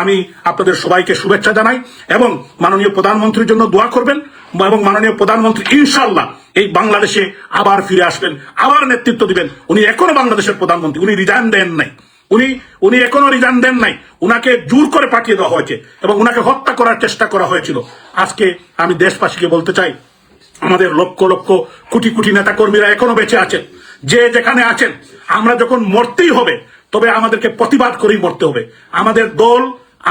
আমি আপনাদের সবাইকে শুভেচ্ছা জানাই এবং মাননীয় প্রধানমন্ত্রীর জন্য দোয়া করবেন এবং মাননীয় প্রধানমন্ত্রী ইনশাআল্লাহ এই বাংলাদেশে আবার ফিরে আসবেন, আবার নেতৃত্ব দিবেন। উনি এখনো বাংলাদেশের প্রধানমন্ত্রী, উনি রিজাইন দেন নাই, উনি এখনো রিজাইন দেন নাই। উনাকে জোর করে পাঠিয়ে দেওয়া হয়েছে এবং উনাকে হত্যা করার চেষ্টা করা হয়েছিল। আজকে আমি দেশবাসীকে বলতে চাই, আমাদের লক্ষ লক্ষ কোটি কোটি নেতা কর্মীরা এখনো বেঁচে আছেন। যে যেখানে আছেন, আমরা যখন মরতেই হবে তবে আমাদেরকে প্রতিবাদ করেই মরতে হবে। আমাদের দল,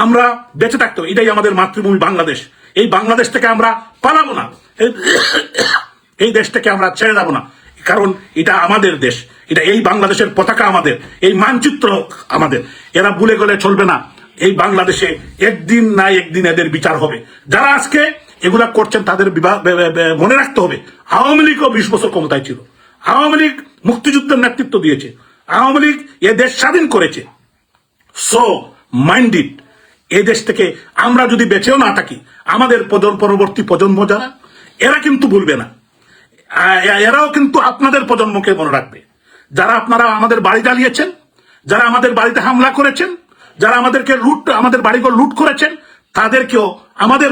আমরা বেঁচে থাকতে হবে। এটাই আমাদের মাতৃভূমি বাংলাদেশ। এই বাংলাদেশ থেকে আমরা পালাবো না, এই দেশ থেকে আমরা ছেড়ে যাবো না, কারণ এটা আমাদের দেশ, এটা এই বাংলাদেশের পতাকা আমাদের, এই মানচিত্র আমাদের। এরা ভুলে গেলে চলবে না। এই বাংলাদেশে একদিন না একদিন এদের বিচার হবে। যারা আজকে এগুলা করছেন তাদের মনে রাখতে হবে, আওয়ামী লীগও 20 বছর ক্ষমতায় ছিল। আওয়ামী লীগ মুক্তিযুদ্ধের নেতৃত্ব দিয়েছে, আওয়ামী লীগ এ দেশ স্বাধীন করেছে। So mind it. এই দেশ থেকে আমরা যদি বেঁচেও না থাকি, আমাদের পরবর্তী প্রজন্ম যারা, এরা কিন্তু ভুলবে না। এরাও কিন্তু আপনাদের প্রজন্মকে মনে রাখবে। যারা আপনারা আমাদের বাড়ি জ্বালিয়েছেন, যারা আমাদের বাড়িতে হামলা করেছেন, যারা আমাদের বাড়িঘর লুট করেছেন, তাদেরকেও আমাদের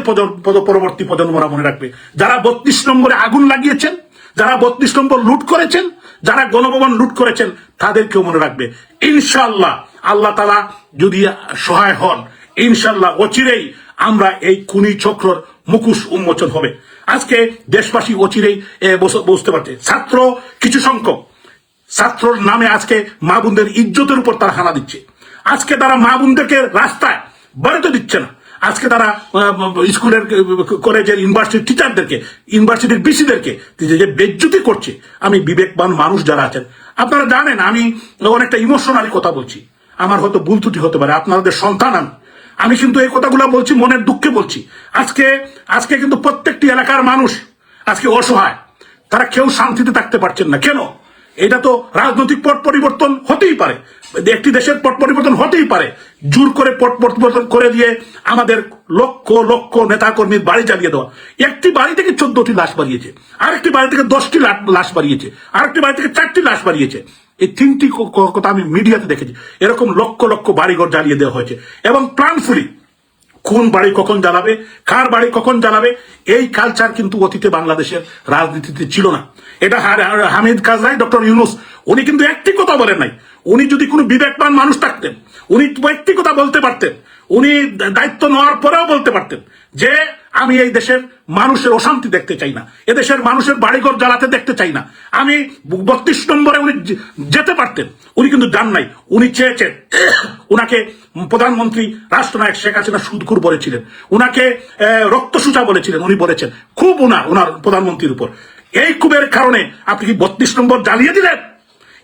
পরবর্তী প্রজন্মরা মনে রাখবে। যারা 32 নম্বরে আগুন লাগিয়েছেন, যারা 32 নম্বর লুট করেছেন, যারা গণভবন লুট করেছেন, তাদেরকেও মনে রাখবে। ইনশাআল্লাহ আল্লাহ তাআলা যদি সহায় হন, ইনশাআল্লাহ অচিরেই আমরা এই খুনি চক্রর মুখোশ উন্মোচন হবে। আজকে দেশবাসী অচিরেই বুঝতে পারছে, ছাত্র কিছু সংখ্যক ছাত্রর নামে আজকে মা বোনদের ইজ্জতের উপর তারা হানা দিচ্ছে। আজকে তারা মা বোনদেরকে রাস্তায় বেরোতে দিচ্ছে না। আজকে তারা স্কুলের, কলেজের, ইউনিভার্সিটির টিচারদেরকে, ইউনিভার্সিটির বিসিদেরকে যে বেজ্জতি করছে। আমি বিবেকবান মানুষ যারা আছেন, আপনারা জানেন আমি অনেকটা ইমোশনালি কথা বলছি, আমার হয়তো ভুল ত্রুটি হতে পারে, আপনাদের সন্তান আমি কিন্তু এই কথাগুলো বলছি মনের দুঃখে বলছি। আজকে কিন্তু প্রত্যেকটি এলাকার মানুষ আজকে অসহায়, তারা কেউ শান্তিতে থাকতে পারছেন না। কেন? এটা তো রাজনৈতিক পট পরিবর্তন হতেই পারে, একটি দেশের পট পরিবর্তন হতেই পারে। জোর করে পট পরিবর্তন করে দিয়ে আমাদের লক্ষ লক্ষ নেতা কর্মীর বাড়ি জ্বালিয়ে দেওয়া। একটি বাড়ি থেকে 14টি লাশ বাড়িয়েছে, আরেকটি বাড়ি থেকে 10টি লাশ বাড়িয়েছে, আরেকটি বাড়ি থেকে 4টি লাশ বাড়িয়েছে। এই 3টি কথা আমি মিডিয়াতে দেখেছি। এরকম লক্ষ লক্ষ বাড়িঘর জ্বালিয়ে দেওয়া হয়েছে এবং প্ল্যানফুলি কোন বাড়ি কখন জ্বালাবে, কার বাড়ি কখন জ্বালাবে, এই কালচার কিন্তু অতীতে বাংলাদেশের রাজনীতিতে ছিল না। এটা হামিদ কারজাই, ডক্টর ইউনূস, উনি কিন্তু একটি কথা বলেন নাই। উনি যদি কোনো বিবেকবান মানুষ থাকতেন, উনি একটি কথা বলতে পারতেন। উনি দায়িত্ব নেওয়ার পরেও বলতে পারতেন যে আমি এই দেশের মানুষের অশান্তি দেখতে চাই না, এদেশের মানুষের বাড়িঘর জ্বালাতে দেখতে চাই না। আমি 32 নম্বরে উনি যেতে পারতেন, উনি কিন্তু যান নাই। উনি চেয়েছেন, উনাকে প্রধানমন্ত্রী রাষ্ট্রনায়ক শেখ হাসিনা সুদখোর বলেছিলেন, উনাকে রক্তসূচা বলেছিলেন। উনি বলেছেন খুব ওনার প্রধানমন্ত্রীর উপর। এই কুবের কারণে আপনি কি 32 নম্বর জ্বালিয়ে দিলেন?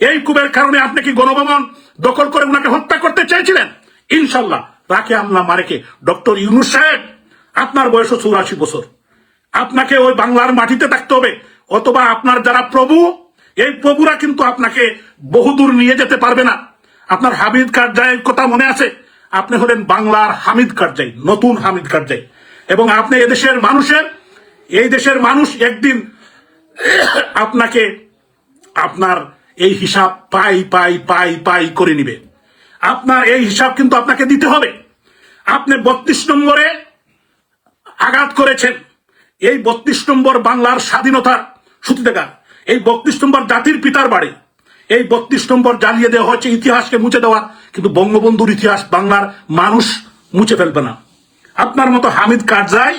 এই কুবের কারণে আপনি কি গণভবন দখল করে উনাকে হত্যা করতে চেয়েছিলেন? ইনশাল্লাহ রাখে আল্লাহ মারেকে। ডক্টর ইউনূস সাহেব, আপনার বয়স 84 বছর, আপনাকে ওই বাংলার মাটিতে থাকতে হবে, অথবা আপনার যারা প্রভু, এই প্রভুরা কিন্তু আপনাকে বহুদূর নিয়ে যেতে পারবে না। আপনার হামিদ কারজাইয়ের কথা মনে আছে? আপনি হলেন বাংলার হামিদ কারজাই, নতুন হামিদ কারজাই। এবং আপনি এই দেশের মানুষ একদিন আপনাকে আপনার এই হিসাব পাই করে নিবে। আপনার এই হিসাব কিন্তু আপনাকে দিতে হবে। আপনি 32 নম্বরে আঘাত করেছেন। এই 32 নম্বর বাংলার স্বাধীনতার সূতিকাগার, এই 32 নম্বর জাতির পিতার বাড়ি, এই 32 নম্বর জ্বালিয়ে দেওয়া হচ্ছে ইতিহাসকে মুছে দেওয়া। কিন্তু বঙ্গবন্ধুর ইতিহাস বাংলার মানুষ মুছে ফেলবে না। আপনার মতো হামিদ কারজাই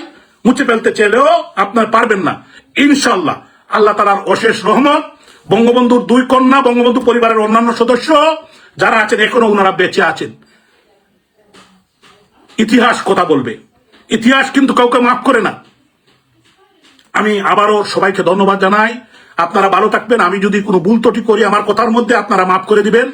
মুছে ফেলতে চাইলেও আপনার পারবেন না। ইনশাল্লাহ আল্লাহ তাআলার অশেষ রহমত, বঙ্গবন্ধুর 2 কন্যা, বঙ্গবন্ধু পরিবারের অন্যান্য সদস্য যারা আছেন, এখনো ওনারা বেঁচে আছেন। ইতিহাস কথা বলবে, ইতিহাস কিন্তু কাউকে মাফ করে না। আমি আবারও সবাইকে ধন্যবাদ জানাই। আপনারা ভালো থাকবেন। আমি যদি কোনো ভুল ত্রুটি করি আমার কথার মধ্যে, আপনারা মাফ করে দিবেন।